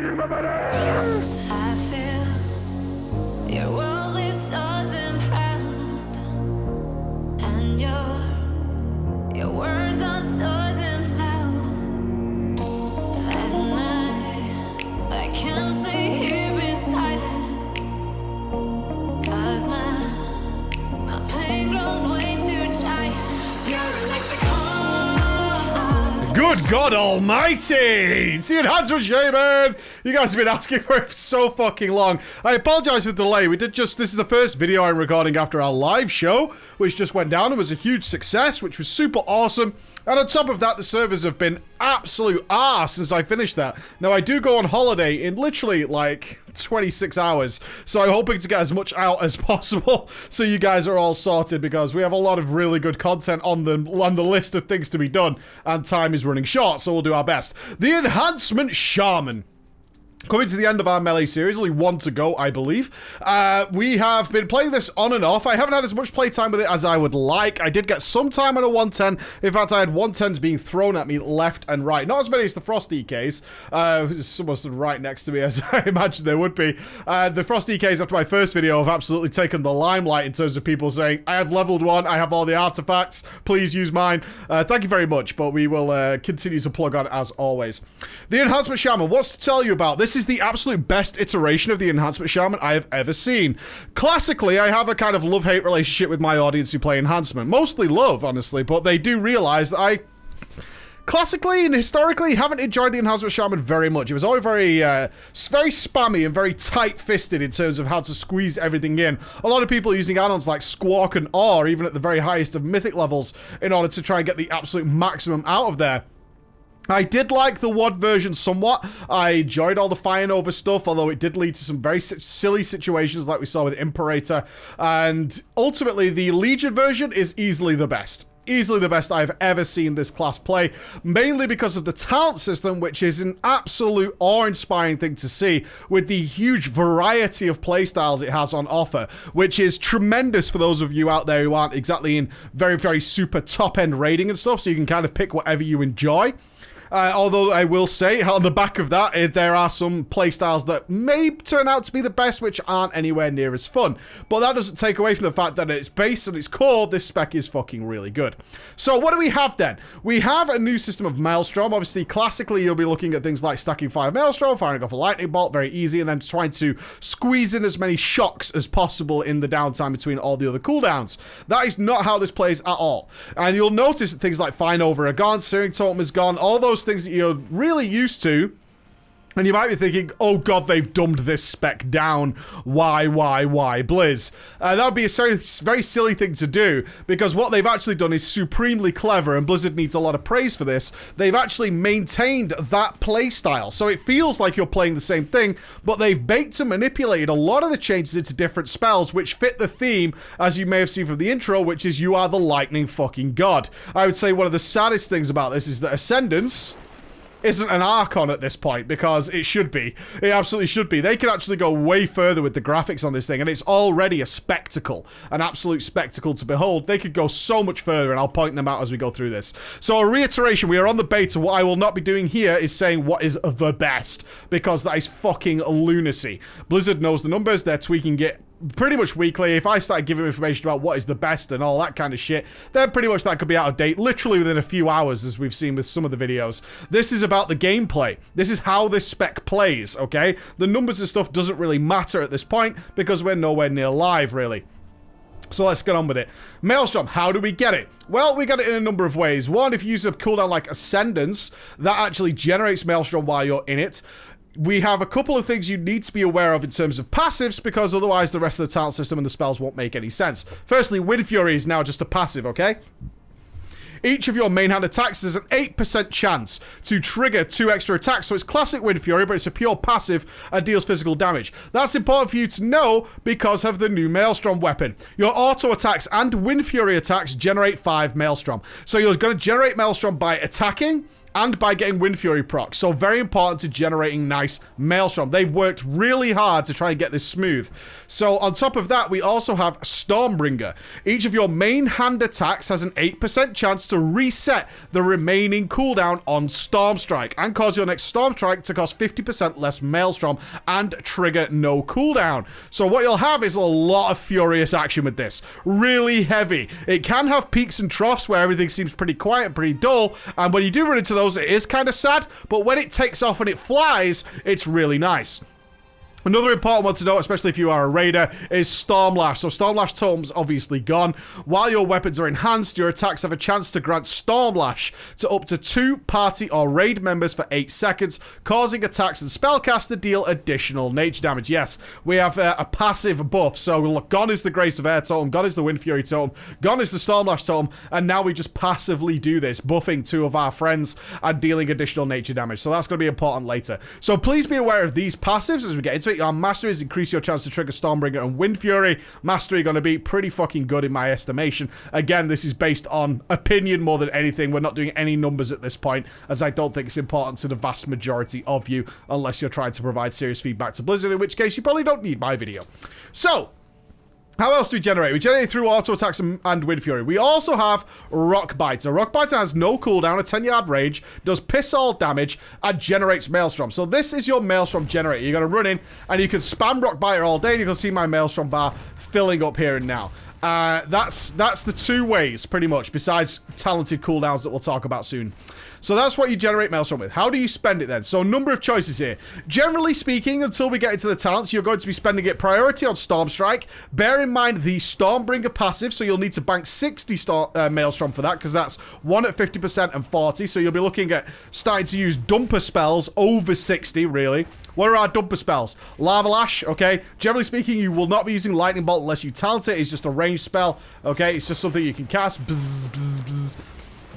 I feel your world is sudden proud, and your words are sudden loud, and I can't stay here in silence, 'cause my pain grows way too giant. You're electric heart. Good God Almighty! It's the Enhancement Shaman! You guys have been asking for it for so fucking long. I apologize for the delay. This is the first video I'm recording after our live show, which just went down and was a huge success, which was super awesome. And on top of that, the servers have been absolute arse since I finished that. Now, I do go on holiday in literally, like, 26 hours, so I'm hoping to get as much out as possible so you guys are all sorted, because we have a lot of really good content on the list of things to be done, and time is running short, so we'll do our best. The Enhancement Shaman. Coming to the end of our melee series, only one to go, I believe. We have been playing this on and off. I haven't had as much playtime with it as I would like. I did get some time on a 110. In fact, I had 110s being thrown at me left and right. Not as many as the Frost EKs. Someone stood right next to me, as I imagined there would be. The Frost EKs after my first video have absolutely taken the limelight in terms of people saying, I have leveled one, I have all the artifacts, please use mine. Thank you very much, but we will continue to plug on as always. The Enhancement Shaman, what's to tell you about? This is the absolute best iteration of the Enhancement Shaman I have ever seen. Classically, I have a kind of love-hate relationship with my audience who play Enhancement. Mostly love, honestly, but they do realize that I classically and historically haven't enjoyed the Enhancement Shaman very much. It was always very spammy and very tight-fisted in terms of how to squeeze everything in. A lot of people using add-ons like Squawk and Awe, even at the very highest of mythic levels, in order to try and get the absolute maximum out of there. I did like the WOD version somewhat. I enjoyed all the Fire Nova stuff, although it did lead to some very silly situations like we saw with Imperator. And ultimately, the Legion version is easily the best. Easily the best I've ever seen this class play, mainly because of the talent system, which is an absolute awe-inspiring thing to see, with the huge variety of playstyles it has on offer, which is tremendous for those of you out there who aren't exactly in very, very super top-end raiding and stuff, so you can kind of pick whatever you enjoy. Although I will say, on the back of that, there are some playstyles that may turn out to be the best, which aren't anywhere near as fun. But that doesn't take away from the fact that it's based on its core, this spec is fucking really good. So what do we have then? We have a new system of Maelstrom. Obviously, classically, you'll be looking at things like stacking 5 Maelstrom, firing off a lightning bolt, very easy, and then trying to squeeze in as many shocks as possible in the downtime between all the other cooldowns. That is not how this plays at all. And you'll notice that things like Fire Nova are gone, Searing Totem is gone, all those things that you're really used to, and you might be thinking, oh god, they've dumbed this spec down. Why, Blizz? That would be a very silly thing to do, because what they've actually done is supremely clever, and Blizzard needs a lot of praise for this. They've actually maintained that playstyle, so it feels like you're playing the same thing, but they've baked and manipulated a lot of the changes into different spells, which fit the theme, as you may have seen from the intro, which is you are the lightning fucking god. I would say one of the saddest things about this is that Ascendance isn't an Archon at this point, because it should be. It absolutely should be. They can actually go way further with the graphics on this thing, and it's already a spectacle. An absolute spectacle to behold. They could go so much further, and I'll point them out as we go through this. So a reiteration, we are on the beta. What I will not be doing here is saying what is the best, because that is fucking lunacy. Blizzard knows the numbers. They're tweaking it pretty much weekly. If I start giving information about what is the best and all that kind of shit, then pretty much that could be out of date literally within a few hours, as we've seen with some of the videos. This is about the gameplay. This is how this spec plays, okay? The numbers and stuff doesn't really matter at this point, because we're nowhere near live, really. So let's get on with it. Maelstrom, how do we get it? Well, we get it in a number of ways. One, if you use a cooldown like Ascendance, that actually generates Maelstrom while you're in it. We have a couple of things you need to be aware of in terms of passives, because otherwise the rest of the talent system and the spells won't make any sense. Firstly, Wind Fury is now just a passive, okay? Each of your main hand attacks has an 8% chance to trigger 2 extra attacks, so it's classic Wind Fury, but it's a pure passive and deals physical damage. That's important for you to know because of the new Maelstrom weapon. Your auto attacks and Wind Fury attacks generate 5 Maelstrom. So you're going to generate Maelstrom by attacking, and by getting Wind Fury proc. So very important to generating nice Maelstrom. They've worked really hard to try and get this smooth. So on top of that, we also have Stormbringer. Each of your main hand attacks has an 8% chance to reset the remaining cooldown on Storm Strike and cause your next Storm Strike to cost 50% less Maelstrom and trigger no cooldown. So what you'll have is a lot of furious action with this. Really heavy. It can have peaks and troughs where everything seems pretty quiet and pretty dull, and when you do run into those, it is kind of sad, but when it takes off and it flies, it's really nice. Another important one to note, especially if you are a raider, is Stormlash. So Stormlash Totem's obviously gone. While your weapons are enhanced, your attacks have a chance to grant Stormlash to up to 2 party or raid members for 8 seconds, causing attacks and spellcasts to deal additional nature damage. Yes, we have a passive buff. So look, gone is the Grace of Air Totem, gone is the Wind Fury Totem, gone is the Stormlash Totem, and now we just passively do this, buffing 2 of our friends and dealing additional nature damage. So that's going to be important later. So please be aware of these passives as we get into it. Our masteries increase your chance to trigger Stormbringer and Wind Fury. Mastery going to be pretty fucking good in my estimation. Again, this is based on opinion more than anything. We're not doing any numbers at this point, as I don't think it's important to the vast majority of you, unless you're trying to provide serious feedback to Blizzard, in which case you probably don't need my video. So, how else do we generate? We generate through auto attacks and Wind Fury. We also have Rock Biter. Rock Biter has no cooldown, a 10-yard range, does piss all damage, and generates Maelstrom. So this is your Maelstrom generator. You're going to run in, and you can spam Rock Biter all day, and you can see my Maelstrom bar filling up here and now. That's the 2 ways, pretty much, besides talented cooldowns that we'll talk about soon. So that's what you generate Maelstrom with. How do you spend it then? So a number of choices here. Generally speaking, until we get into the talents, you're going to be spending it priority on Storm Strike. Bear in mind the Stormbringer passive, so you'll need to bank 60 Maelstrom for that, because that's 1 at 50% and 40. So you'll be looking at starting to use dumper spells over 60, really. What are our dumper spells? Lava Lash, okay? Generally speaking, you will not be using Lightning Bolt unless you talent it. It's just a ranged spell, okay? It's just something you can cast. Bzz, bzz, bzz.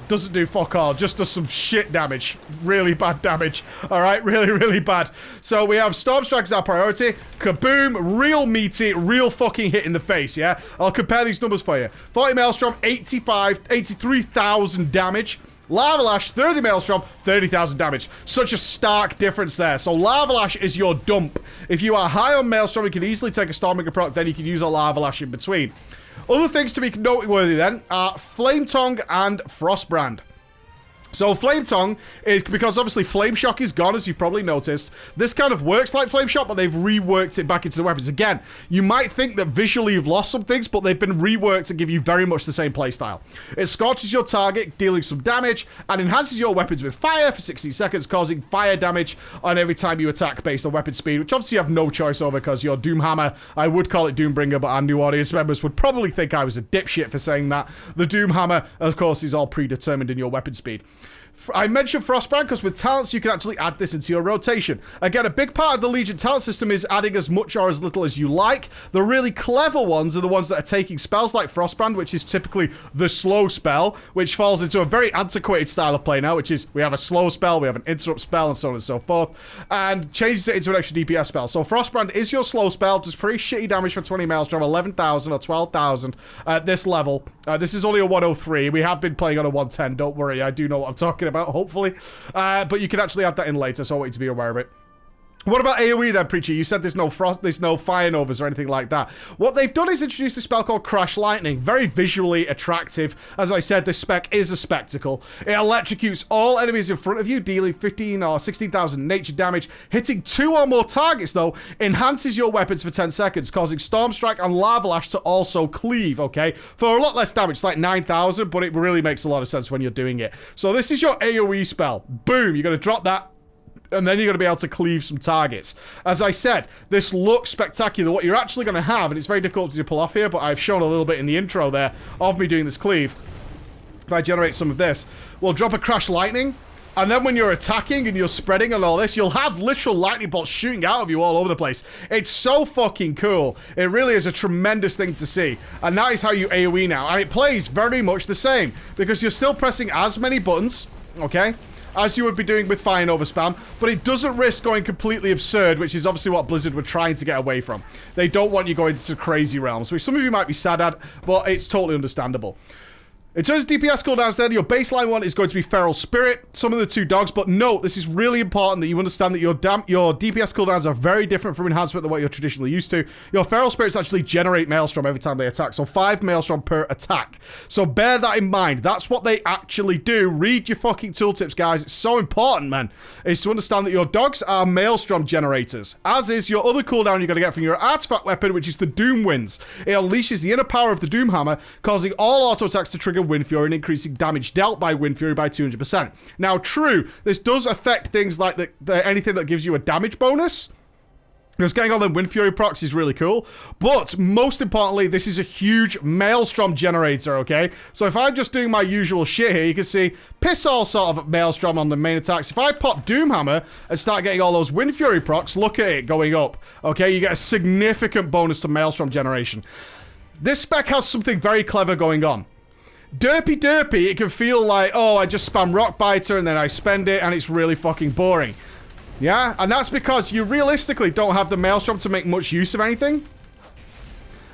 Doesn't do fuck all, just does some shit damage. Really bad damage. Alright, really, really bad. So we have Storm Strike as our priority. Kaboom, real meaty, real fucking hit in the face, yeah? I'll compare these numbers for you. 40 Maelstrom, 83,000 damage. Lava Lash, 30 Maelstrom, 30,000 damage. Such a stark difference there. So Lava Lash is your dump. If you are high on Maelstrom, you can easily take a Stormbringer proc, then you can use a Lava Lash in between. Other things to be noteworthy then are Flame Tongue and Frostbrand. So Flame Tongue is because obviously Flame Shock is gone, as you've probably noticed. This kind of works like Flame Shock, but they've reworked it back into the weapons. Again, you might think that visually you've lost some things, but they've been reworked to give you very much the same playstyle. It scorches your target, dealing some damage, and enhances your weapons with fire for 60 seconds, causing fire damage on every time you attack based on weapon speed, which obviously you have no choice over because your Doomhammer, I would call it Doombringer, but our new audience members would probably think I was a dipshit for saying that. The Doomhammer, of course, is all predetermined in your weapon speed. I mentioned Frostbrand because with talents you can actually add this into your rotation. Again, a big part of the Legion talent system is adding as much or as little as you like. The really clever ones are the ones that are taking spells like Frostbrand, which is typically the slow spell, which falls into a very antiquated style of play now, which is we have a slow spell, we have an interrupt spell, and so on and so forth, and changes it into an extra DPS spell. So Frostbrand is your slow spell, does pretty shitty damage for 20 Maelstrom, 11,000 or 12,000 at this level. This is only a 103. We have been playing on a 110, don't worry, I do know what I'm talking about, hopefully. But you can actually add that in later, so I want you to be aware of it. What about AoE then, Preacher? You said there's no Fire Novas or anything like that. What they've done is introduced a spell called Crash Lightning. Very visually attractive. As I said, this spec is a spectacle. It electrocutes all enemies in front of you, dealing 15 or 16,000 nature damage. Hitting 2 or more targets, though, enhances your weapons for 10 seconds, causing Storm Strike and Lava Lash to also cleave, okay? For a lot less damage, it's like 9,000, but it really makes a lot of sense when you're doing it. So this is your AoE spell. Boom, you're going to drop that, and then you're going to be able to cleave some targets. As I said, this looks spectacular. What you're actually going to have, and it's very difficult to pull off here, but I've shown a little bit in the intro there of me doing this cleave. If I generate some of this, we'll drop a Crash Lightning, and then when you're attacking and you're spreading and all this, you'll have literal lightning bolts shooting out of you all over the place. It's so fucking cool. It really is a tremendous thing to see. And that is how you AoE now. And it plays very much the same, because you're still pressing as many buttons, okay, as you would be doing with Fire Nova spam, but it doesn't risk going completely absurd, which is obviously what Blizzard were trying to get away from. They don't want you going into crazy realms, which some of you might be sad at, but it's totally understandable. In terms of DPS cooldowns then, your baseline one is going to be Feral Spirit, some of the 2 dogs, but note, this is really important that you understand that your DPS cooldowns are very different from Enhancement than what you're traditionally used to. Your Feral Spirits actually generate Maelstrom every time they attack, so 5 Maelstrom per attack. So bear that in mind. That's what they actually do. Read your fucking tooltips, guys. It's so important, man, is to understand that your dogs are Maelstrom generators, as is your other cooldown you're going to get from your artifact weapon, which is the Doom Winds. It unleashes the inner power of the Doom Hammer, causing all auto attacks to trigger Wind Fury and increasing damage dealt by Wind Fury by 200%. Now, true, this does affect things like anything that gives you a damage bonus, because getting all them Wind Fury procs is really cool. But most importantly, this is a huge Maelstrom generator, okay? So if I'm just doing my usual shit here, you can see piss all sort of Maelstrom on the main attacks. If I pop Doomhammer and start getting all those Wind Fury procs, look at it going up, okay? You get a significant bonus to Maelstrom generation. This spec has something very clever going on. Derpy, it can feel like, oh, I just spam Rock Biter and then I spend it and it's really fucking boring. Yeah, and that's because you realistically don't have the Maelstrom to make much use of anything.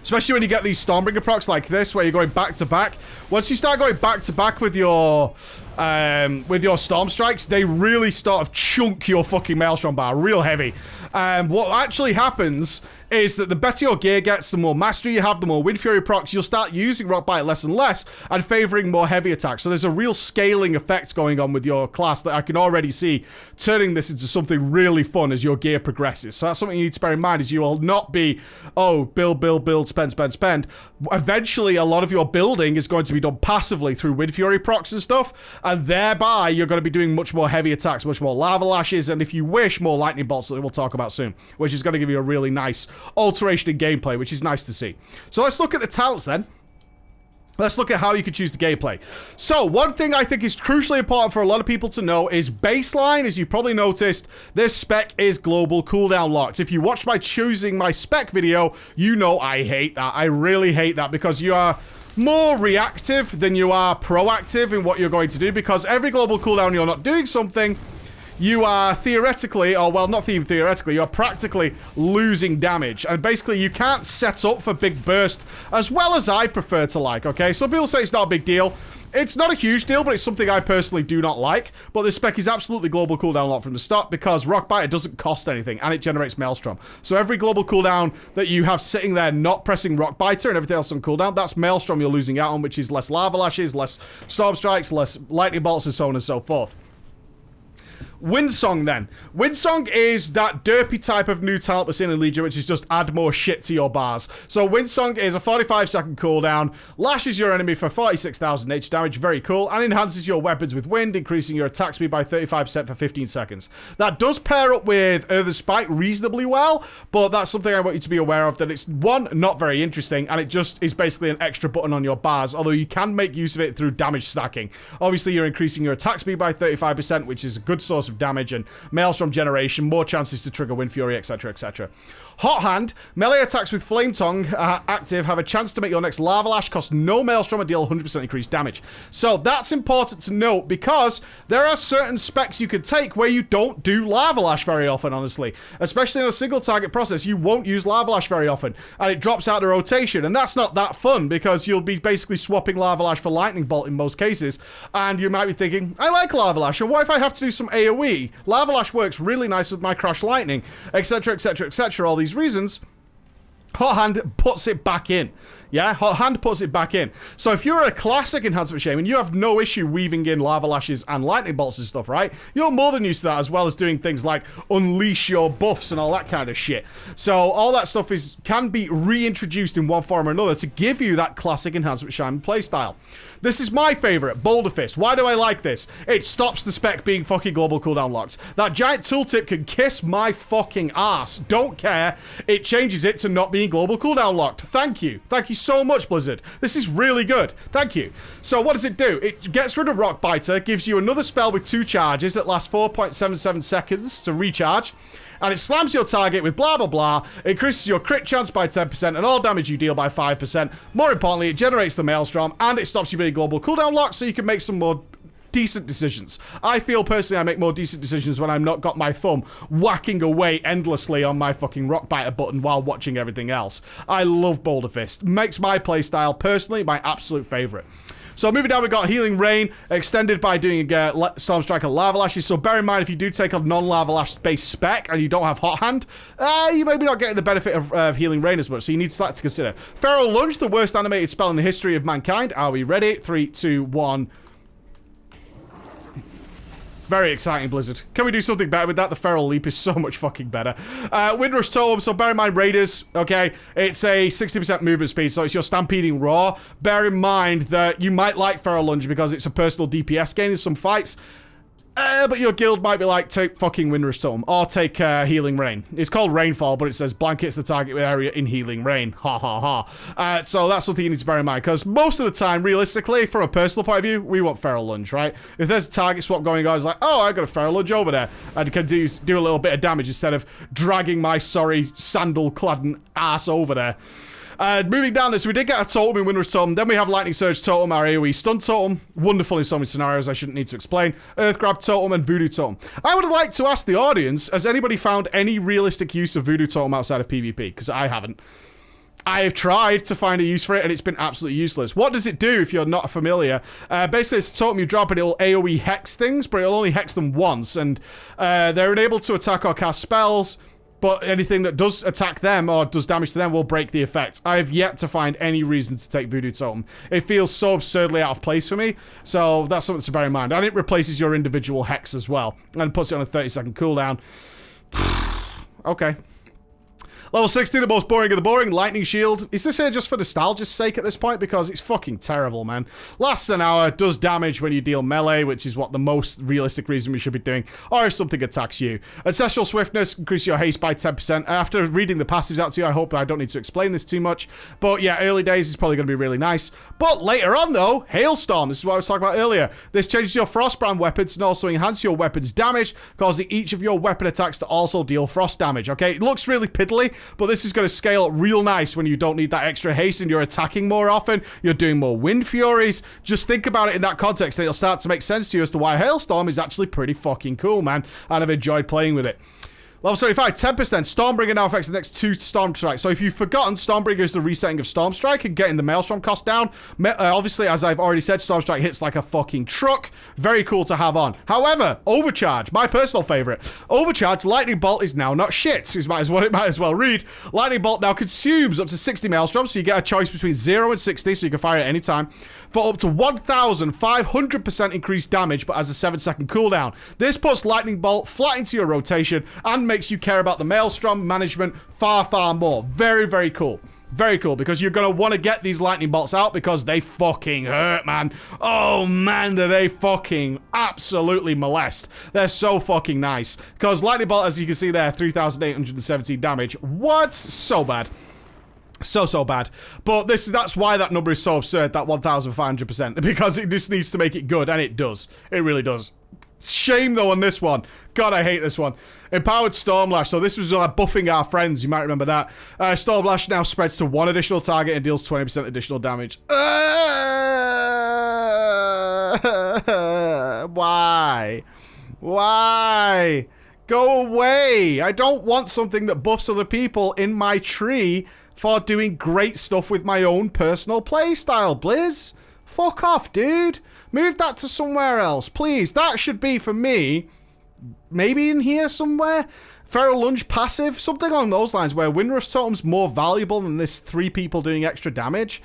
Especially when you get these Stormbringer procs like this, where you're going back to back. Once you start going back to back with your Storm Strikes, they really sort of chunk your fucking Maelstrom bar real heavy. What actually happens is that the better your gear gets, the more mastery you have, the more Wind Fury procs, you'll start using Rock Bite less and less and favoring more heavy attacks. So there's a real scaling effect going on with your class that I can already see turning this into something really fun as your gear progresses. So that's something you need to bear in mind, is you will not be, oh, build, spend. Eventually, a lot of your building is going to be done passively through Wind Fury procs and stuff, and thereby you're going to be doing much more heavy attacks, much more Lava Lashes, and if you wish, more Lightning Bolts that we'll talk about soon, which is going to give you a really nice alteration in gameplay, which is nice to see. So let's look at the talents then. Let's look at how you can choose the gameplay. So one thing I think is crucially important for a lot of people to know is baseline. As you probably noticed, this spec is global cooldown locked. If you watched my choosing my spec video, you know I hate that. I really hate that, because you are more reactive than you are proactive in what you're going to do, because every global cooldown you're not doing something, you are theoretically, or well, not even theoretically, you're practically losing damage. And basically, you can't set up for big burst as well as I prefer to like, okay? Some people say it's not a big deal. It's not a huge deal, but it's something I personally do not like. But this spec is absolutely global cooldown locked from the start, because Rock Biter doesn't cost anything, and it generates Maelstrom. So every global cooldown that you have sitting there not pressing Rock Biter and everything else on cooldown, that's Maelstrom you're losing out on, which is less Lava Lashes, less Storm Strikes, less Lightning Bolts, and so on and so forth. Windsong then. Windsong is that derpy type of new talent we're seeing in Legion, which is just add more shit to your bars. So Windsong is a 45-second cooldown, lashes your enemy for 46,000 H damage, very cool, and enhances your weapons with wind, increasing your attack speed by 35% for 15 seconds. That does pair up with Earthen Spike reasonably well, but that's something I want you to be aware of, that it's, one, not very interesting, and it just is basically an extra button on your bars, although you can make use of it through damage stacking. Obviously, you're increasing your attack speed by 35%, which is a good source of damage, and Maelstrom generation, more chances to trigger Wind Fury, etc, etc. Hot Hand, melee attacks with Flame Tongue active have a chance to make your next Lava Lash cost no Maelstrom and deal 100% increased damage. So that's important to note, because there are certain specs you could take where you don't do Lava Lash very often, honestly. Especially in a single target process, you won't use Lava Lash very often, and it drops out of rotation, and that's not that fun, because you'll be basically swapping Lava Lash for Lightning Bolt in most cases, and you might be thinking, I like Lava Lash, or what if I have to do some AoE? Lava Lash works really nice with my Crash Lightning, etc, etc, etc, all these reasons. Hot Hand puts it back in. Yeah, Hot Hand puts it back in. So if you're a classic Enhancement Shaman, you have no issue weaving in Lava Lashes and Lightning Bolts and stuff, right? You're more than used to that, as well as doing things like unleash your buffs and all that kind of shit. So all that stuff can be reintroduced in one form or another to give you that classic Enhancement Shaman playstyle. This is my favorite, Boulder Fist. Why do I like this? It stops the spec being fucking global cooldown locked. That giant tooltip can kiss my fucking ass. Don't care. It changes it to not being global cooldown locked. Thank you. Thank you so much, Blizzard. This is really good. Thank you. So what does it do? It gets rid of Rock Biter, gives you another spell with 2 charges that lasts 4.77 seconds to recharge, and it slams your target with blah blah blah, increases your crit chance by 10% and all damage you deal by 5%. More importantly, it generates the Maelstrom, and it stops you being global cooldown locked, so you can make some more decent decisions. I feel personally I make more decent decisions when I'm not got my thumb whacking away endlessly on my fucking Rock Biter button while watching everything else. I love Boulder Fist. Makes my playstyle personally my absolute favorite. So moving down, we got Healing Rain, extended by doing Storm Strike and Lava Lashes. So bear in mind, if you do take a non-Lava Lash based spec and you don't have Hot Hand, you may be not getting the benefit of Healing Rain as much. So you need that to consider. Feral Lunge, the worst animated spell in the history of mankind. Are we ready? 3, 2, 1. Very exciting, Blizzard. Can we do something better with that? The Feral Leap is so much fucking better. Windrush Totem, so bear in mind, Raiders, okay? It's a 60% movement speed, so it's your Stampeding Roar. Bear in mind that you might like Feral Lunge because it's a personal DPS gain in some fights. But your guild might be like, take fucking Windrush Totem, or take Healing Rain. It's called Rainfall, but it says blankets the target area in Healing Rain. Ha ha ha. So that's something you need to bear in mind, because most of the time, realistically, from a personal point of view, we want Feral Lunge, right? If there's a target swap going on, it's like, oh, I got a Feral Lunge over there, and can do a little bit of damage instead of dragging my sorry sandal-clad ass over there. Moving down this, we did get a Totem in Windrush Totem. Then we have Lightning Surge Totem, our AoE Stun Totem. Wonderful in so many scenarios, I shouldn't need to explain. Earth Grab Totem and Voodoo Totem. I would like to ask the audience, has anybody found any realistic use of Voodoo Totem outside of PvP? Because I haven't. I have tried to find a use for it, and it's been absolutely useless. What does it do if you're not familiar? Basically, it's a totem you drop, and it'll AoE hex things, but it'll only hex them once, and they're unable to attack or cast spells, but anything that does attack them or does damage to them will break the effect. I have yet to find any reason to take Voodoo Totem. It feels so absurdly out of place for me, so that's something to bear in mind. And it replaces your individual hex as well, and puts it on a 30-second cooldown. Okay. Level 60, the most boring of the boring, Lightning Shield. Is this here just for nostalgia's sake at this point? Because it's fucking terrible, man. Lasts an hour, does damage when you deal melee, which is what the most realistic reason we should be doing, or if something attacks you. Ancestral Swiftness, increase your haste by 10%. After reading the passives out to you, I hope I don't need to explain this too much. But yeah, early days is probably going to be really nice. But later on, though, Hailstorm. This is what I was talking about earlier. This changes your Frostbrand weapons and also enhance your weapon's damage, causing each of your weapon attacks to also deal frost damage, okay? It looks really piddly, but this is going to scale up real nice when you don't need that extra haste and you're attacking more often, you're doing more Wind Furies. Just think about it in that context and it'll start to make sense to you as to why Hailstorm is actually pretty fucking cool, man, and I've enjoyed playing with it. Level 75, Tempest then. Stormbringer now affects the next 2 Storm Strikes. So if you've forgotten, Stormbringer is the resetting of Storm Strike and getting the Maelstrom cost down. Obviously, as I've already said, Storm Strike hits like a fucking truck. Very cool to have on. However, Overcharge, my personal favorite. Overcharge, Lightning Bolt is now not shit, is what it might as well read. Lightning Bolt now consumes up to 60 Maelstroms, so you get a choice between 0 and 60, so you can fire it at any time, for up to 1,500% increased damage, but has a 7-second cooldown. This puts Lightning Bolt flat into your rotation and makes you care about the Maelstrom management far, far more. Very, very cool. Very cool, because you're going to want to get these lightning bolts out because they fucking hurt, man. Oh, man, do they fucking absolutely molest. They're so fucking nice. Because lightning bolt, as you can see there, 3,817 damage. What? So bad. So bad. But that's why that number is so absurd, that 1,500%. Because it just needs to make it good, and it does. It really does. Shame, though, on this one. God, I hate this one. Empowered Stormlash. So this was buffing our friends. You might remember that. Stormlash now spreads to 1 additional target and deals 20% additional damage. Why? Why? Go away. I don't want something that buffs other people in my tree for doing great stuff with my own personal playstyle, Blizz. Fuck off, dude. Move that to somewhere else, please. That should be, for me, maybe in here somewhere. Feral Lunge passive, something along those lines, where Windrush Totem's more valuable than this 3 people doing extra damage.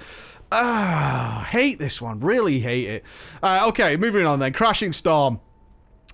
Hate this one. Really hate it. Okay, moving on then. Crashing Storm.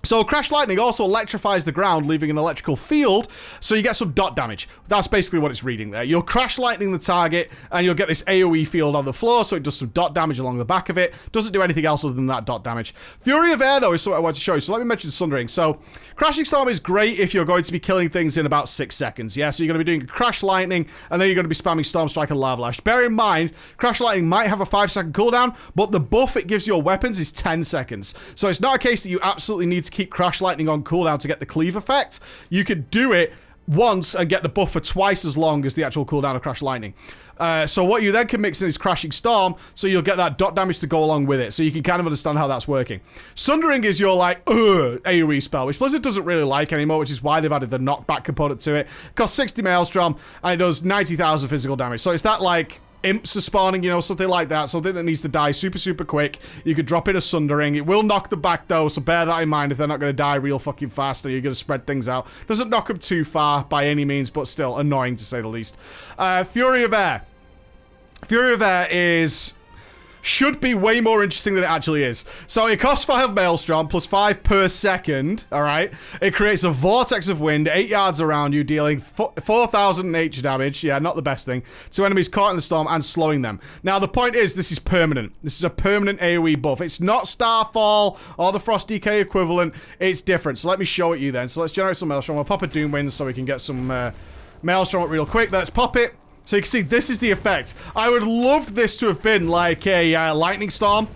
So Crash Lightning also electrifies the ground, leaving an electrical field, so you get some dot damage. That's basically what it's reading there. You'll Crash Lightning the target, and you'll get this AoE field on the floor, so it does some dot damage along the back of it. Doesn't do anything else other than that dot damage. Fury of Air, though, is something I want to show you. So let me mention Sundering. So Crashing Storm is great if you're going to be killing things in about 6 seconds, yeah? So you're going to be doing Crash Lightning, and then you're going to be spamming Storm Strike and Lava Lash. Bear in mind, Crash Lightning might have a 5-second cooldown, but the buff it gives your weapons is 10 seconds. So it's not a case that you absolutely need to keep Crash Lightning on cooldown to get the cleave effect. You could do it once and get the buff for twice as long as the actual cooldown of Crash Lightning. So what you then can mix in is Crashing Storm, so you'll get that dot damage to go along with it, so you can kind of understand how that's working. Sundering is your, like, AoE spell, which Blizzard doesn't really like anymore, which is why they've added the knockback component to it. It costs 60 Maelstrom, and it does 90,000 physical damage. So it's that, like, imps are spawning, you know, something like that, something that needs to die super, super quick, you could drop in a Sundering. It will knock them back, though, so bear that in mind if they're not going to die real fucking fast, or you're going to spread things out. Doesn't knock them too far by any means, but still annoying to say the least. Fury of Air. Fury of Air should be way more interesting than it actually is. So it costs 5 Maelstrom plus 5 per second, alright? It creates a vortex of wind 8 yards around you, dealing 4,000 H damage, yeah, not the best thing, to enemies caught in the storm and slowing them. Now, the point is, this is permanent. This is a permanent AoE buff. It's not Starfall or the Frost DK equivalent. It's different. So let me show it you then. So let's generate some Maelstrom. We'll pop a Doom Wind so we can get some Maelstrom up real quick. Let's pop it. So you can see, this is the effect. I would love this to have been like a lightning storm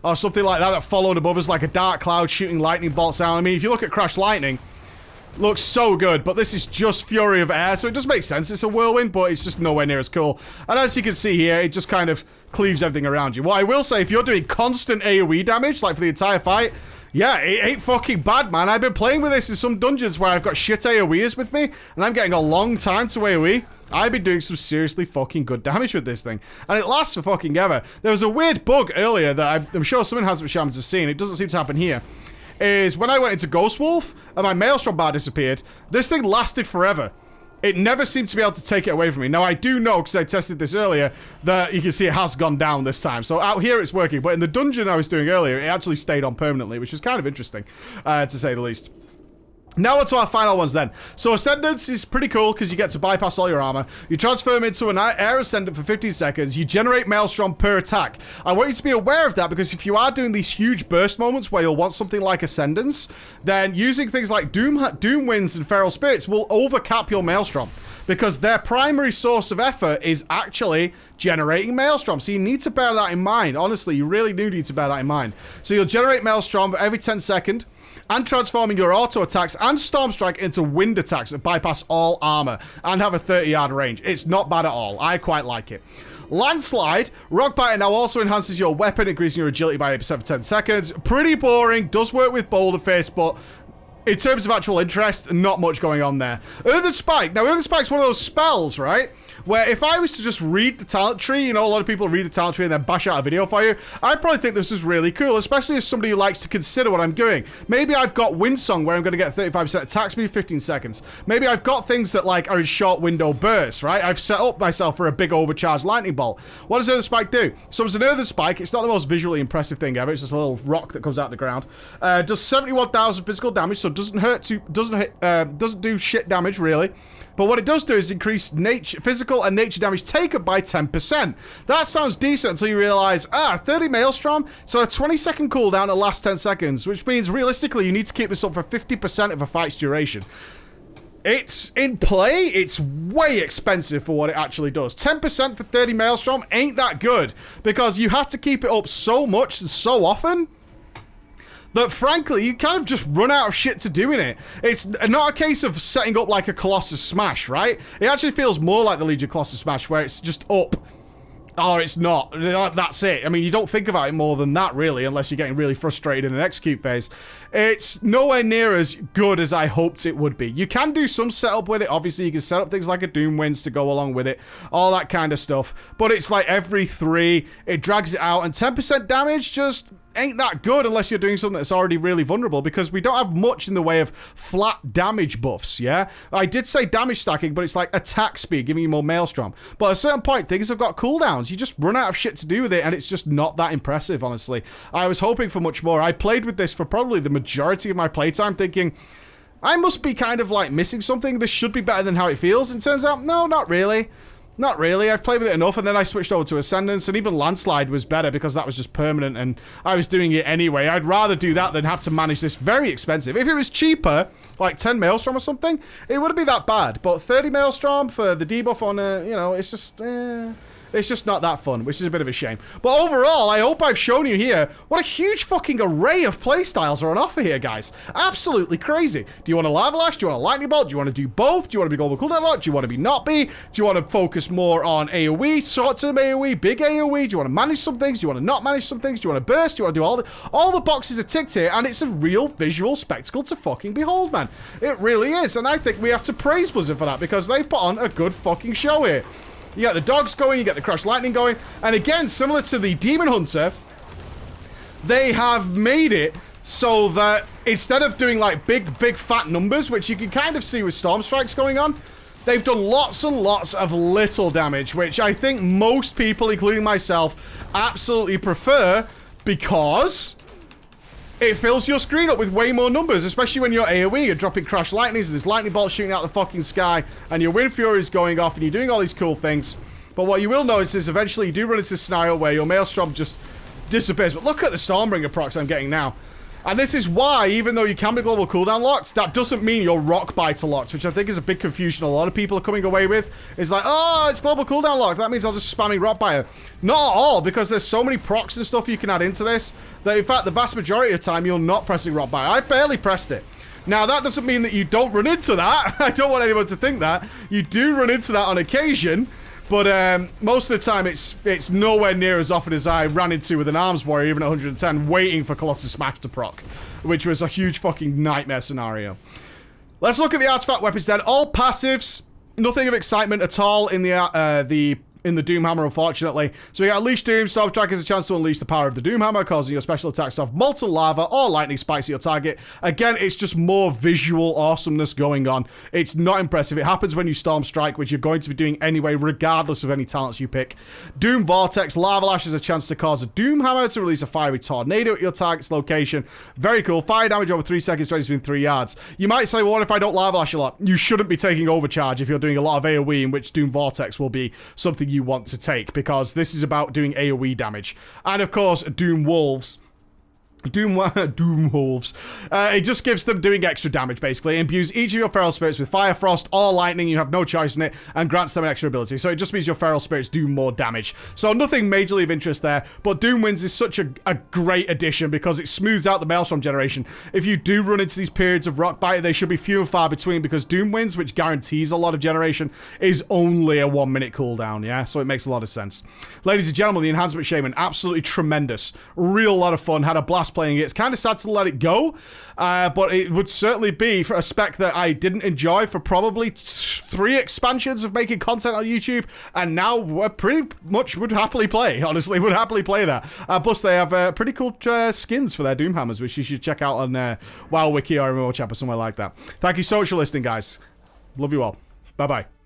or something like that followed above us, like a dark cloud shooting lightning bolts out. I mean, if you look at Crash Lightning, looks so good, but this is just Fury of Air, so it does make sense. It's a whirlwind, but it's just nowhere near as cool. And as you can see here, it just kind of cleaves everything around you. What I will say, if you're doing constant AoE damage, like for the entire fight, yeah, it ain't fucking bad, man. I've been playing with this in some dungeons where I've got shit AoEers with me, and I'm getting a long time to AoE. I've been doing some seriously fucking good damage with this thing. And it lasts for fucking ever. There was a weird bug earlier that I'm sure some Enhancement Shamans have seen. It doesn't seem to happen here. Is when I went into Ghost Wolf and my Maelstrom bar disappeared, this thing lasted forever. It never seemed to be able to take it away from me. Now, I do know, because I tested this earlier, that you can see it has gone down this time. So out here, it's working. But in the dungeon I was doing earlier, it actually stayed on permanently, which is kind of interesting, to say the least. Now on to our final ones then. So Ascendance is pretty cool because you get to bypass all your armor. You transform into an Air Ascendant for 15 seconds. You generate Maelstrom per attack. I want you to be aware of that because if you are doing these huge burst moments where you'll want something like Ascendance, then using things like Doom Winds and Feral Spirits will overcap your Maelstrom because their primary source of effort is actually generating Maelstrom. So you need to bear that in mind. Honestly, you really do need to bear that in mind. So you'll generate Maelstrom every 10 seconds. And transforming your auto attacks and Storm Strike into wind attacks that bypass all armor and have a 30-yard range. It's not bad at all. I quite like it. Landslide. Rock Biter now also enhances your weapon, increasing your agility by 8% for 10 seconds. Pretty boring. Does work with Boulder Face, but in terms of actual interest, not much going on there. Earthen Spike. Now, Earthen Spike's one of those spells, right? Where if I was to just read the talent tree, you know, a lot of people read the talent tree and then bash out a video for you, I'd probably think this is really cool, especially as somebody who likes to consider what I'm doing. Maybe I've got Windsong where I'm going to get 35% attack speed, 15 seconds. Maybe I've got things that like are in short window bursts, right? I've set up myself for a big overcharged lightning bolt. What does Earthen Spike do? So it's an Earthen Spike. It's not the most visually impressive thing ever. It's just a little rock that comes out of the ground. Does 71,000 physical damage, so doesn't do shit damage really. But what it does do is increase physical and nature damage taken by 10%. That sounds decent until you realize, 30 Maelstrom, so a 20-second cooldown that lasts 10 seconds, which means realistically you need to keep this up for 50% of a fight's duration. It's in play, it's way expensive for what it actually does. 10% for 30 Maelstrom ain't that good, because you have to keep it up so much and so often that frankly, you kind of just run out of shit to do in it. It's not a case of setting up like a Colossus Smash, right? It actually feels more like the Legion Colossus Smash, where it's just up, or it's not. That's it. I mean, you don't think about it more than that, really, unless you're getting really frustrated in an execute phase. It's nowhere near as good as I hoped it would be. You can do some setup with it. Obviously, you can set up things like a Doom Winds to go along with it, all that kind of stuff. But it's like every 3, it drags it out, and 10% damage just ain't that good unless you're doing something that's already really vulnerable, because we don't have much in the way of flat damage buffs, yeah? I did say damage stacking, but it's like attack speed, giving you more Maelstrom. But at a certain point, things have got cooldowns. You just run out of shit to do with it, and it's just not that impressive, honestly. I was hoping for much more. I played with this for probably the majority of my playtime, thinking, I must be kind of like missing something. This should be better than how it feels. And it turns out, no, not really. Not really. I've played with it enough, and then I switched over to Ascendance, and even Landslide was better because that was just permanent, and I was doing it anyway. I'd rather do that than have to manage this very expensive. If it was cheaper, like 10 Maelstrom or something, it wouldn't be that bad. But 30 Maelstrom for the debuff on, you know, it's just not that fun, which is a bit of a shame. But overall, I hope I've shown you here what a huge fucking array of playstyles are on offer here, guys. Absolutely crazy. Do you want a Lava Lash? Do you want a Lightning Bolt? Do you want to do both? Do you want to be Global Cooldown Lock? Do you want to be not be? Do you want to focus more on AoE, short-term AoE, big AoE? Do you want to manage some things? Do you want to not manage some things? Do you want to burst? Do you want to do all the boxes are ticked here, and it's a real visual spectacle to fucking behold, man. It really is, and I think we have to praise Blizzard for that, because they've put on a good fucking show here. You get the dogs going, you get the Crash Lightning going. And again, similar to the Demon Hunter, they have made it so that instead of doing like big fat numbers, which you can kind of see with Storm Strikes going on, they've done lots and lots of little damage, which I think most people, including myself, absolutely prefer because it fills your screen up with way more numbers, especially when you're AoE, you're dropping Crash Lightnings and there's lightning bolts shooting out the fucking sky and your Wind Fury is going off and you're doing all these cool things. But what you will notice is eventually you do run into a scenario where your Maelstrom just disappears. But look at the Stormbringer procs I'm getting now. And this is why, even though you can be global cooldown locked, that doesn't mean your rock bites are locked, which I think is a big confusion a lot of people are coming away with. It's like, oh, it's global cooldown locked. That means I'll just spamming rock biter. Not at all, because there's so many procs and stuff you can add into this that, in fact, the vast majority of the time you're not pressing rock biter. I barely pressed it. Now, that doesn't mean that you don't run into that. I don't want anyone to think that. You do run into that on occasion. But most of the time, it's nowhere near as often as I ran into with an Arms Warrior, even at 110, waiting for Colossus Smash to proc, which was a huge fucking nightmare scenario. Let's look at the artifact weapons then. All passives, nothing of excitement at all in the Doomhammer, unfortunately. So we got Unleash Doom. Storm Strike has a chance to unleash the power of the Doomhammer, causing your special attacks to have molten lava or lightning spikes at your target. Again, it's just more visual awesomeness going on. It's not impressive. It happens when you Storm Strike, which you're going to be doing anyway, regardless of any talents you pick. Doom Vortex. Lava Lash has a chance to cause a Doomhammer to release a fiery tornado at your target's location. Very cool. Fire damage over 3 seconds, range within 3 yards. You might say, well, what if I don't Lava Lash a lot? You shouldn't be taking Overcharge if you're doing a lot of AoE, in which Doom Vortex will be something you want to take, because this is about doing AoE damage. And of course, Doom Wolves. Doom Wolves. It just gives them doing extra damage, basically. It imbues each of your Feral Spirits with Fire, Frost, or Lightning. You have no choice in it, and grants them an extra ability. So it just means your Feral Spirits do more damage. So nothing majorly of interest there, but Doom Winds is such a great addition because it smooths out the Maelstrom generation. If you do run into these periods of Rock Bite, they should be few and far between, because Doom Winds, which guarantees a lot of generation, is only a 1 minute cooldown, yeah? So it makes a lot of sense. Ladies and gentlemen, the Enhancement Shaman, absolutely tremendous. Real lot of fun. Had a blast playing it. It's kind of sad to let it go, but it would certainly be for a spec that I didn't enjoy for probably 3 expansions of making content on YouTube, and now we're pretty much would happily play, honestly, would happily play that. Plus, they have pretty cool skins for their Doomhammers, which you should check out on WoW Wiki or MMO Chat or somewhere like that. Thank you so much for listening, guys. Love you all. Bye-bye.